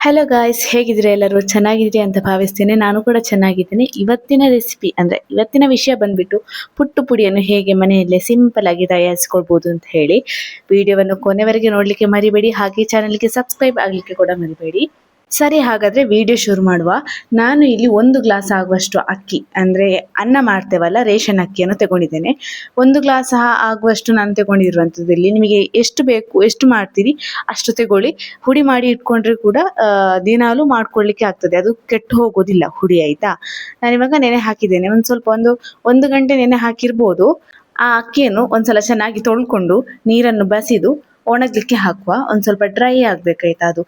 Hello guys, ಹೇಗಿದ್ದೀರಾ? ಎಲ್ಲರೂ ಚೆನ್ನಾಗಿದ್ದೀರಿ ಅಂತ ಭಾವಿಸ್ತೇನೆ. ನಾನು ಕೂಡ ಚೆನ್ನಾಗಿದ್ದೀನಿ. ಇವತ್ತಿನ ರೆಸಿಪಿ ಇವತ್ತಿನ ವಿಷಯ ಬಂದ್ಬಿಟ್ಟು ಪುಟ್ಟು ಪುಡಿಯನ್ನು ಹೇಗೆ ಮನೆಯಲ್ಲೇ ಸಿಂಪಲ್ ಆಗಿ ತಯಾರಿಸ್ಕೊಳ್ಬೋದು ಅಂತ ಹೇಳಿ. ವಿಡಿಯೋವನ್ನು ಕೊನೆವರೆಗೆ ನೋಡಲಿಕ್ಕೆ ಮರಿಬೇಡಿ, ಹಾಗೆ ಚಾನಲ್ಗೆ ಸಬ್ಸ್ಕ್ರೈಬ್ ಆಗಲಿಕ್ಕೆ ಕೂಡ ಮರಿಬೇಡಿ. ಸರಿ, ಹಾಗಾದ್ರೆ ವಿಡಿಯೋ ಶುರು ಮಾಡುವ. ನಾನು ಇಲ್ಲಿ 1 ಗ್ಲಾಸ್ ಆಗುವಷ್ಟು ಅಕ್ಕಿ, ಅಂದ್ರೆ ಅನ್ನ ಮಾಡ್ತೇವಲ್ಲ, ರೇಷನ್ ಅಕ್ಕಿಯನ್ನು ತಗೊಂಡಿದ್ದೇನೆ. 1 ಗ್ಲಾಸ್ ಆಗುವಷ್ಟು ನಾನು ತಗೊಂಡಿರುವಂಥದ್ದು. ಇಲ್ಲಿ ನಿಮಗೆ ಎಷ್ಟು ಬೇಕು, ಎಷ್ಟು ಮಾಡ್ತೀರಿ ಅಷ್ಟು ತಗೊಳ್ಳಿ. ಹುಡಿ ಮಾಡಿ ಇಟ್ಕೊಂಡ್ರೆ ಕೂಡ ದಿನಾಲು ಮಾಡ್ಕೊಳ್ಳಿಕ್ಕೆ ಆಗ್ತದೆ, ಅದು ಕೆಟ್ಟು ಹೋಗೋದಿಲ್ಲ ಹುಡಿ. ಆಯ್ತಾ? ನಾನಿವಾಗ ನೆನೆ ಹಾಕಿದ್ದೇನೆ. ಒಂದು ಗಂಟೆ ನೆನೆ ಹಾಕಿರ್ಬೋದು. ಆ ಅಕ್ಕಿಯನ್ನು ಒಂದ್ಸಲ ಚೆನ್ನಾಗಿ ತೊಳ್ಕೊಂಡು ನೀರನ್ನು ಬಸಿದು ಒಣಗಲಿಕ್ಕೆ ಹಾಕುವ. ಒಂದ್ ಸ್ವಲ್ಪ ಡ್ರೈ ಆಗ್ಬೇಕಾಯ್ತಾ. ಅದು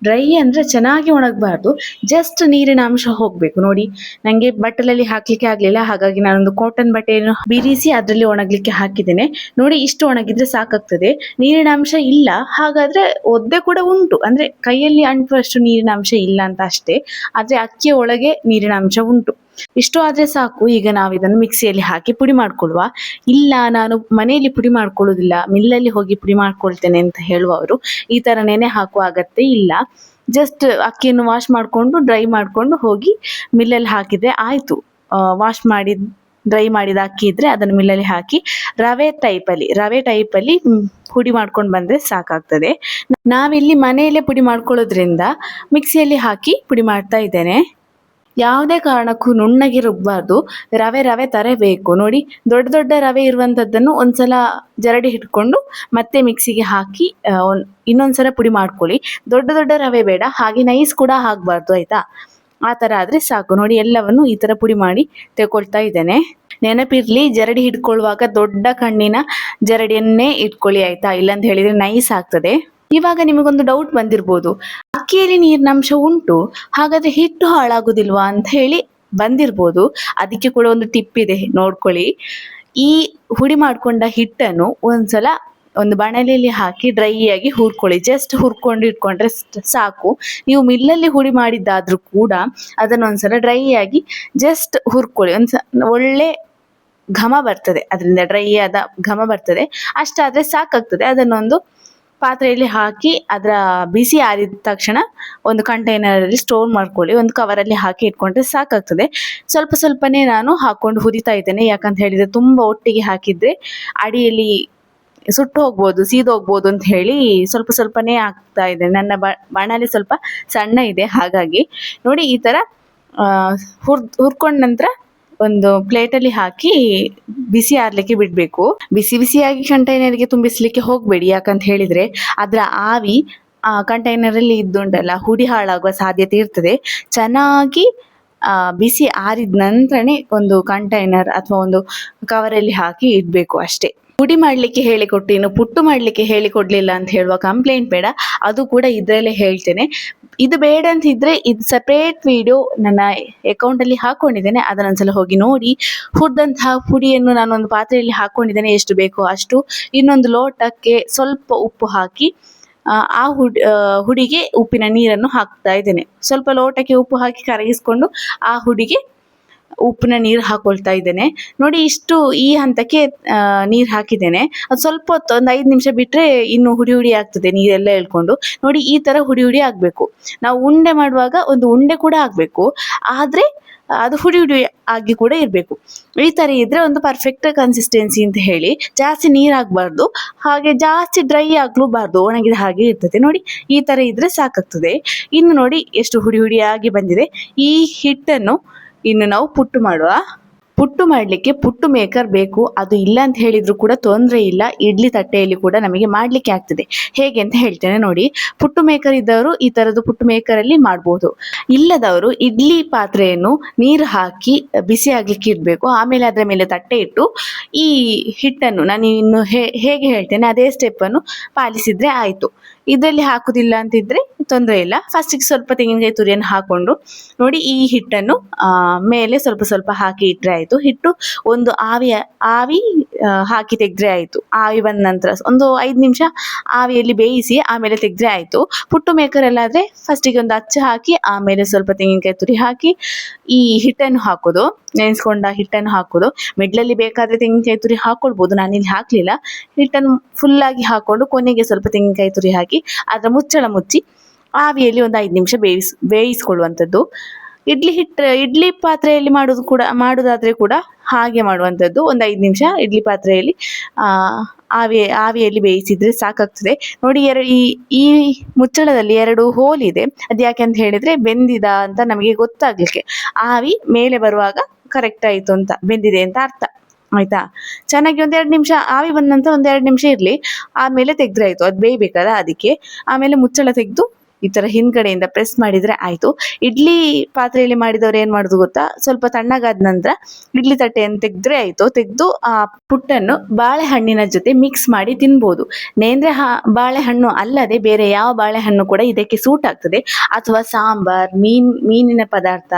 ಡ್ರೈ ಅಂದ್ರೆ ಚೆನ್ನಾಗಿ ಒಣಗಬಾರ್ದು, ಜಸ್ಟ್ ನೀರಿನ ಅಂಶ ಹೋಗ್ಬೇಕು. ನೋಡಿ, ನಂಗೆ ಬಟ್ಟಲಲ್ಲಿ ಹಾಕ್ಲಿಕ್ಕೆ ಆಗ್ಲಿಲ್ಲ, ಹಾಗಾಗಿ ನಾನೊಂದು ಕಾಟನ್ ಬಟ್ಟೆಯನ್ನು ಬಿರಿಸಿ ಅದರಲ್ಲಿ ಒಣಗ್ಲಿಕ್ಕೆ ಹಾಕಿದ್ದೇನೆ. ನೋಡಿ, ಇಷ್ಟು ಒಣಗಿದ್ರೆ ಸಾಕಾಗ್ತದೆ. ನೀರಿನ ಅಂಶ ಇಲ್ಲ ಹಾಗಾದ್ರೆ ಒದ್ದೆ ಕೂಡ ಉಂಟು, ಅಂದ್ರೆ ಕೈಯಲ್ಲಿ ಅಂಟುವಷ್ಟು ನೀರಿನ ಅಂಶ ಇಲ್ಲ ಅಂತ ಅಷ್ಟೇ, ಆದ್ರೆ ಅಕ್ಕಿಯ ಒಳಗೆ ನೀರಿನ ಅಂಶ ಉಂಟು. ಇಷ್ಟು ಆದ್ರೆ ಸಾಕು. ಈಗ ನಾವು ಇದನ್ನು ಮಿಕ್ಸಿಯಲ್ಲಿ ಹಾಕಿ ಪುಡಿ ಮಾಡ್ಕೊಳ್ಳುವ. ಇಲ್ಲ, ನಾನು ಮನೆಯಲ್ಲಿ ಪುಡಿ ಮಾಡ್ಕೊಳ್ಳೋದಿಲ್ಲ, ಮಿಲ್ಲಲ್ಲಿ ಹೋಗಿ ಪುಡಿ ಮಾಡ್ಕೊಳ್ತೇನೆ ಅಂತ ಹೇಳುವವರು ಈ ತರ ನೆನೆ ಹಾಕುವ ಅಗತ್ಯ ಇಲ್ಲ. ಜಸ್ಟ್ ಅಕ್ಕಿಯನ್ನು ವಾಶ್ ಮಾಡಿಕೊಂಡು ಡ್ರೈ ಮಾಡಿಕೊಂಡು ಹೋಗಿ ಮಿಲ್ಲಲ್ಲಿ ಹಾಕಿದ್ರೆ ಆಯ್ತು. ವಾಶ್ ಮಾಡಿ ಡ್ರೈ ಮಾಡಿದ ಅಕ್ಕಿ ಇದ್ರೆ ಅದನ್ನು ಮಿಲ್ಲಲ್ಲಿ ಹಾಕಿ ರವೆ ಟೈಪಲ್ಲಿ ಪುಡಿ ಮಾಡ್ಕೊಂಡು ಬಂದ್ರೆ ಸಾಕಾಗ್ತದೆ. ನಾವಿಲ್ಲಿ ಮನೆಯಲ್ಲೇ ಪುಡಿ ಮಾಡ್ಕೊಳ್ಳೋದ್ರಿಂದ ಮಿಕ್ಸಿಯಲ್ಲಿ ಹಾಕಿ ಪುಡಿ ಮಾಡ್ತಾ ಇದ್ದೇನೆ. ಯಾವುದೇ ಕಾರಣಕ್ಕೂ ನುಣ್ಣಗೆ ರುಬ್ಬಾರ್ದು, ರವೆ ತರ ಬೇಕು. ನೋಡಿ, ದೊಡ್ಡ ರವೆ ಇರುವಂತದ್ದನ್ನು ಒಂದ್ಸಲ ಜರಡಿ ಹಿಡ್ಕೊಂಡು ಮತ್ತೆ ಮಿಕ್ಸಿಗೆ ಹಾಕಿ ಇನ್ನೊಂದ್ಸಲ ಪುಡಿ ಮಾಡ್ಕೊಳ್ಳಿ. ದೊಡ್ಡ ರವೆ ಬೇಡ, ಹಾಗೆ ನೈಸ್ ಕೂಡ ಆಗ್ಬಾರ್ದು. ಆಯ್ತಾ? ಆ ತರ ಆದ್ರೆ ಸಾಕು. ನೋಡಿ, ಎಲ್ಲವನ್ನು ಈ ತರ ಪುಡಿ ಮಾಡಿ ತೆಗೊಳ್ತಾ ಇದ್ದೇನೆ. ನೆನಪಿರ್ಲಿ, ಜರಡಿ ಹಿಡ್ಕೊಳ್ಳುವಾಗ ದೊಡ್ಡ ಕಣ್ಣಿನ ಜರಡಿಯನ್ನೇ ಇಟ್ಕೊಳ್ಳಿ. ಆಯ್ತಾ? ಇಲ್ಲಂತ ಹೇಳಿದ್ರೆ ನೈಸ್ ಆಗ್ತದೆ. ಇವಾಗ ನಿಮಗೊಂದು ಡೌಟ್ ಬಂದಿರ್ಬೋದು, ಅಕ್ಕಿಯಲ್ಲಿ ನೀರಿನಂಶ ಉಂಟು, ಹಾಗಾದ್ರೆ ಹಿಟ್ಟು ಹಾಳಾಗುದಿಲ್ವಾ ಅಂತ ಹೇಳಿ ಬಂದಿರ್ಬೋದು. ಅದಕ್ಕೆ ಕೂಡ ಒಂದು ಟಿಪ್ ಇದೆ, ನೋಡ್ಕೊಳ್ಳಿ. ಈ ಹುಡಿ ಮಾಡ್ಕೊಂಡ ಹಿಟ್ಟನ್ನು ಒಂದ್ಸಲ ಒಂದು ಬಾಣಲೆಯಲ್ಲಿ ಹಾಕಿ ಡ್ರೈ ಆಗಿ ಹುರ್ಕೊಳ್ಳಿ. ಜಸ್ಟ್ ಹುರ್ಕೊಂಡು ಇಟ್ಕೊಂಡ್ರೆ ಸಾಕು. ನೀವು ಮಿಲ್ಲಲ್ಲಿ ಹುಡಿ ಮಾಡಿದ್ದಾದ್ರೂ ಕೂಡ ಅದನ್ನೊಂದ್ಸಲ ಡ್ರೈ ಆಗಿ ಜಸ್ಟ್ ಹುರ್ಕೊಳ್ಳಿ. ಒಳ್ಳೆ ಘಮ ಬರ್ತದೆ, ಅದರಿಂದ ಡ್ರೈ ಆದ ಘಮ ಬರ್ತದೆ. ಅಷ್ಟಾದ್ರೆ ಸಾಕಾಗ್ತದೆ. ಅದನ್ನೊಂದು ಪಾತ್ರೆಯಲ್ಲಿ ಹಾಕಿ ಅದರ ಬಿಸಿ ಆರಿದ ತಕ್ಷಣ ಒಂದು ಕಂಟೈನರಲ್ಲಿ ಸ್ಟೋರ್ ಮಾಡ್ಕೊಳ್ಳಿ. ಒಂದು ಕವರಲ್ಲಿ ಹಾಕಿ ಇಟ್ಕೊಂಡ್ರೆ ಸಾಕಾಗ್ತದೆ. ಸ್ವಲ್ಪನೇ ನಾನು ಹಾಕೊಂಡು ಹುರಿತಾ ಇದ್ದೇನೆ. ಯಾಕಂತ ಹೇಳಿದ್ರೆ ತುಂಬಾ ಒಟ್ಟಿಗೆ ಹಾಕಿದ್ರೆ ಅಡಿಯಲ್ಲಿ ಸುಟ್ಟು ಹೋಗ್ಬೋದು, ಸೀದೋಗ್ಬೋದು ಅಂತ ಹೇಳಿ ಸ್ವಲ್ಪನೇ ಹಾಕ್ತಾ ಇದ್ದೇನೆ. ನನ್ನ ಬಾಣಲೆ ಸ್ವಲ್ಪ ಸಣ್ಣ ಇದೆ, ಹಾಗಾಗಿ ನೋಡಿ ಈ ತರ ಹುರ್ಕೊಂಡ ನಂತರ ಒಂದು ಪ್ಲೇಟಲ್ಲಿ ಹಾಕಿ ಬಿಸಿ ಆರ್ಲಿಕ್ಕೆ ಬಿಡ್ಬೇಕು. ಬಿಸಿಯಾಗಿ ಕಂಟೈನರ್ಗೆ ತುಂಬಿಸ್ಲಿಕ್ಕೆ ಹೋಗ್ಬೇಡಿ. ಯಾಕಂತ ಹೇಳಿದ್ರೆ ಅದರ ಆವಿ ಕಂಟೈನರ್ ಅಲ್ಲಿ ಇದ್ದುಂಟಲ್ಲ, ಹುಡಿ ಹಾಳಾಗುವ ಸಾಧ್ಯತೆ ಇರ್ತದೆ. ಚೆನ್ನಾಗಿ ಬಿಸಿ ಆರಿದ ನಂತರನೇ ಒಂದು ಕಂಟೈನರ್ ಅಥವಾ ಒಂದು ಕವರಲ್ಲಿ ಹಾಕಿ ಇಡ್ಬೇಕು ಅಷ್ಟೇ. ಪುಡಿ ಮಾಡ್ಲಿಕ್ಕೆ ಹೇಳಿಕೊಟ್ಟು ಇನ್ನು ಪುಟ್ಟು ಮಾಡ್ಲಿಕ್ಕೆ ಹೇಳಿಕೊಡ್ಲಿಲ್ಲ ಅಂತ ಹೇಳುವ ಕಂಪ್ಲೇಂಟ್ ಬೇಡ, ಅದು ಕೂಡ ಇದರಲ್ಲೇ ಹೇಳ್ತೇನೆ. ಇದು ಬೇಡ ಅಂತ ಇದ್ರೆ ಇದು ಸಪರೇಟ್ ವಿಡಿಯೋ ನನ್ನ ಅಕೌಂಟ್ ಅಲ್ಲಿ ಹಾಕೊಂಡಿದ್ದೇನೆ, ಅದನ್ನೊಂದ್ಸಲ ಹೋಗಿ ನೋಡಿ. ಹುರಿದಂತಹ ಪುಡಿಯನ್ನು ನಾನೊಂದು ಪಾತ್ರೆಯಲ್ಲಿ ಹಾಕೊಂಡಿದ್ದೇನೆ, ಎಷ್ಟು ಬೇಕೋ ಅಷ್ಟು. ಇನ್ನೊಂದು ಲೋಟಕ್ಕೆ ಸ್ವಲ್ಪ ಉಪ್ಪು ಹಾಕಿ ಆ ಹುಡಿಗೆ ಉಪ್ಪಿನ ನೀರನ್ನು ಹಾಕ್ತಾ ಇದ್ದೇನೆ. ಸ್ವಲ್ಪ ಲೋಟಕ್ಕೆ ಉಪ್ಪು ಹಾಕಿ ಕರಗಿಸ್ಕೊಂಡು ಆ ಹುಡಿಗೆ ಉಪ್ಪಿನ ನೀರು ಹಾಕೊಳ್ತಾ ಇದ್ದೇನೆ. ನೋಡಿ, ಇಷ್ಟು ಈ ಹಂತಕ್ಕೆ ನೀರು ಹಾಕಿದ್ದೇನೆ. ಅದು ಸ್ವಲ್ಪ ಹೊತ್ತು, ಒಂದು 5 ನಿಮಿಷ ಬಿಟ್ರೆ ಇನ್ನು ಹುಡಿ ಆಗ್ತದೆ, ನೀರೆಲ್ಲ ಎಳ್ಕೊಂಡು. ನೋಡಿ, ಈ ತರ ಹುಡಿ ಆಗ್ಬೇಕು. ನಾವು ಉಂಡೆ ಮಾಡುವಾಗ ಒಂದು ಉಂಡೆ ಕೂಡ ಆಗ್ಬೇಕು, ಆದ್ರೆ ಅದು ಹುಡಿ ಆಗಿ ಕೂಡ ಇರ್ಬೇಕು. ಈ ತರ ಇದ್ರೆ ಒಂದು ಪರ್ಫೆಕ್ಟ್ ಕನ್ಸಿಸ್ಟೆನ್ಸಿ ಅಂತ ಹೇಳಿ. ಜಾಸ್ತಿ ನೀರಾಗಬಾರ್ದು, ಹಾಗೆ ಜಾಸ್ತಿ ಡ್ರೈ ಆಗ್ಲೂಬಾರ್ದು, ಒಣಗಿದ ಹಾಗೆ ಇರ್ತದೆ. ನೋಡಿ, ಈ ತರ ಇದ್ರೆ ಸಾಕಾಗ್ತದೆ. ಇನ್ನು ನೋಡಿ ಎಷ್ಟು ಹುಡಿ ಆಗಿ ಬಂದಿದೆ. ಈ ಹಿಟ್ಟನ್ನು ಇನ್ನು ನಾವು ಪುಟ್ಟು ಮಾಡುವ. ಪುಟ್ಟು ಮಾಡಲಿಕ್ಕೆ ಪುಟ್ಟು ಮೇಕರ್ ಬೇಕು. ಅದು ಇಲ್ಲ ಅಂತ ಹೇಳಿದ್ರು ಕೂಡ ತೊಂದರೆ ಇಲ್ಲ, ಇಡ್ಲಿ ತಟ್ಟೆಯಲ್ಲಿ ಕೂಡ ನಮಗೆ ಮಾಡ್ಲಿಕ್ಕೆ ಆಗ್ತದೆ. ಹೇಗೆ ಅಂತ ಹೇಳ್ತೇನೆ ನೋಡಿ. ಪುಟ್ಟು ಮೇಕರ್ ಇದ್ದವರು ಈ ತರದ್ದು ಪುಟ್ಟು ಮೇಕರ್ ಅಲ್ಲಿ ಮಾಡ್ಬೋದು. ಇಲ್ಲದವರು ಇಡ್ಲಿ ಪಾತ್ರೆಯನ್ನು ನೀರು ಹಾಕಿ ಬಿಸಿ ಆಗ್ಲಿಕ್ಕೆ ಇಡ್ಬೇಕು. ಆಮೇಲೆ ಅದರ ಮೇಲೆ ತಟ್ಟೆ ಇಟ್ಟು ಈ ಹಿಟ್ಟನ್ನು ನಾನು ಇನ್ನು ಹೇಗೆ ಹೇಳ್ತೇನೆ ಅದೇ ಸ್ಟೆಪ್ ಅನ್ನು ಪಾಲಿಸಿದ್ರೆ ಆಯ್ತು. ಇದರಲ್ಲಿ ಹಾಕುದಿಲ್ಲ ಅಂತಿದ್ರೆ ತೊಂದರೆ ಇಲ್ಲ. ಫಸ್ಟಿಗೆ ಸ್ವಲ್ಪ ತೆಂಗಿನಕಾಯಿ ತುರಿಯನ್ನು ಹಾಕೊಂಡು ನೋಡಿ, ಈ ಹಿಟ್ಟನ್ನು ಮೇಲೆ ಸ್ವಲ್ಪ ಹಾಕಿ ಇಟ್ರೆ ಆಯ್ತು. ಹಿಟ್ಟು ಒಂದು ಆವಿ ಹಾಕಿ ತೆಗ್ದ್ರೆ ಆಯ್ತು. ಆವಿ ಬಂದ ನಂತರ ಒಂದು 5 ನಿಮಿಷ ಆವಿಯಲ್ಲಿ ಬೇಯಿಸಿ ಆಮೇಲೆ ತೆಗ್ದ್ರೆ ಆಯ್ತು. ಪುಟ್ಟು ಮೇಕರ್ ಎಲ್ಲಾದ್ರೆ ಫಸ್ಟಿಗೆ ಒಂದು ಅಚ್ಚು ಹಾಕಿ ಆಮೇಲೆ ಸ್ವಲ್ಪ ತೆಂಗಿನಕಾಯಿ ತುರಿ ಹಾಕಿ ಈ ಹಿಟ್ಟನ್ನು ಹಾಕೋದು, ನೆನೆಸ್ಕೊಂಡ ಹಿಟ್ಟನ್ನು ಹಾಕೋದು. ಮಿಡ್ಲಲ್ಲಿ ಬೇಕಾದ್ರೆ ತೆಂಗಿನಕಾಯಿ ತುರಿ ಹಾಕೊಳ್ಬೋದು, ನಾನಿಲ್ಲಿ ಹಾಕ್ಲಿಲ್ಲ. ಹಿಟ್ಟನ್ನು ಫುಲ್ ಆಗಿ ಹಾಕೊಂಡು ಕೊನೆಗೆ ಸ್ವಲ್ಪ ತೆಂಗಿನಕಾಯಿ ತುರಿ ಹಾಕಿ ಅದರ ಮುಚ್ಚಳ ಮುಚ್ಚಿ ಆವಿಯಲ್ಲಿ ಒಂದು 5 ನಿಮಿಷ ಬೇಯಿಸ್ಕೊಳ್ಳುವಂಥದ್ದು. ಇಡ್ಲಿ ಪಾತ್ರೆಯಲ್ಲಿ ಮಾಡೋದಾದ್ರೆ ಕೂಡ ಹಾಗೆ ಮಾಡುವಂಥದ್ದು. ಒಂದು 5 ನಿಮಿಷ ಇಡ್ಲಿ ಪಾತ್ರೆಯಲ್ಲಿ ಆವಿಯಲ್ಲಿ ಬೇಯಿಸಿದ್ರೆ ಸಾಕಾಗ್ತದೆ. ನೋಡಿ, ಈ ಮುಚ್ಚಳದಲ್ಲಿ 2 ಹೋಲ್ ಇದೆ. ಅದು ಯಾಕೆ ಅಂತ ಹೇಳಿದ್ರೆ ಬೆಂದಿದ ಅಂತ ನಮಗೆ ಗೊತ್ತಾಗ್ಲಿಕ್ಕೆ. ಆವಿ ಮೇಲೆ ಬರುವಾಗ ಕರೆಕ್ಟ್ ಆಯ್ತು ಅಂತ, ಬೆಂದಿದೆ ಅಂತ ಅರ್ಥ. ಆಯ್ತಾ? ಚೆನ್ನಾಗಿ 1-2 ನಿಮಿಷ ಆವಿ ಬಂದ ನಂತರ 1-2 ನಿಮಿಷ ಇರ್ಲಿ, ಆಮೇಲೆ ತೆಗ್ದ್ರೆ ಆಯ್ತು. ಅದು ಬೇಯಬೇಕಲ್ಲ ಅದಕ್ಕೆ. ಆಮೇಲೆ ಮುಚ್ಚಳ ತೆಗೆದು ಈ ತರ ಹಿಂದ್ಗಡೆಯಿಂದ ಪ್ರೆಸ್ ಮಾಡಿದ್ರೆ ಆಯ್ತು. ಇಡ್ಲಿ ಪಾತ್ರೆಯಲ್ಲಿ ಮಾಡಿದವ್ರು ಏನ್ ಮಾಡುದು ಗೊತ್ತಾ, ಸ್ವಲ್ಪ ತಣ್ಣಗಾದ ನಂತರ ಇಡ್ಲಿ ತಟ್ಟೆಯನ್ನು ತೆಗೆದ್ರೆ ಆಯ್ತು. ತೆಗೆದು ಆ ಪುಟ್ಟನ್ನು ಬಾಳೆಹಣ್ಣಿನ ಜೊತೆ ಮಿಕ್ಸ್ ಮಾಡಿ ತಿನ್ಬೋದು. ನೇಂದ್ರೆ ಬಾಳೆಹಣ್ಣು ಅಲ್ಲದೆ ಬೇರೆ ಯಾವ ಬಾಳೆಹಣ್ಣು ಕೂಡ ಇದಕ್ಕೆ ಸೂಟ್ ಆಗ್ತದೆ. ಅಥವಾ ಸಾಂಬಾರ್, ಮೀನಿನ ಪದಾರ್ಥ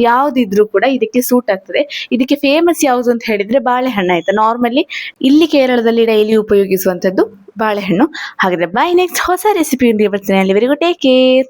ಯಾವ್ದಿದ್ರು ಕೂಡ ಇದಕ್ಕೆ ಸೂಟ್ ಆಗ್ತದೆ. ಇದಕ್ಕೆ ಫೇಮಸ್ ಯಾವುದು ಅಂತ ಹೇಳಿದ್ರೆ ಬಾಳೆಹಣ್ಣು. ಆಯ್ತಾ? ನಾರ್ಮಲಿ ಇಲ್ಲಿ ಕೇರಳದಲ್ಲಿ ಡೈಲಿ ಉಪಯೋಗಿಸುವಂತದ್ದು ಬಾಳೆಹಣ್ಣು. ಹಾಗಾದ್ರೆ ಬೈ, ನೆಕ್ಸ್ಟ್ ಹೊಸ ರೆಸಿಪಿ ಬರ್ತೀನಿ. ಅಲ್ಲಿವರೆಗೂ ಟೇಕ್ ಕೇರ್.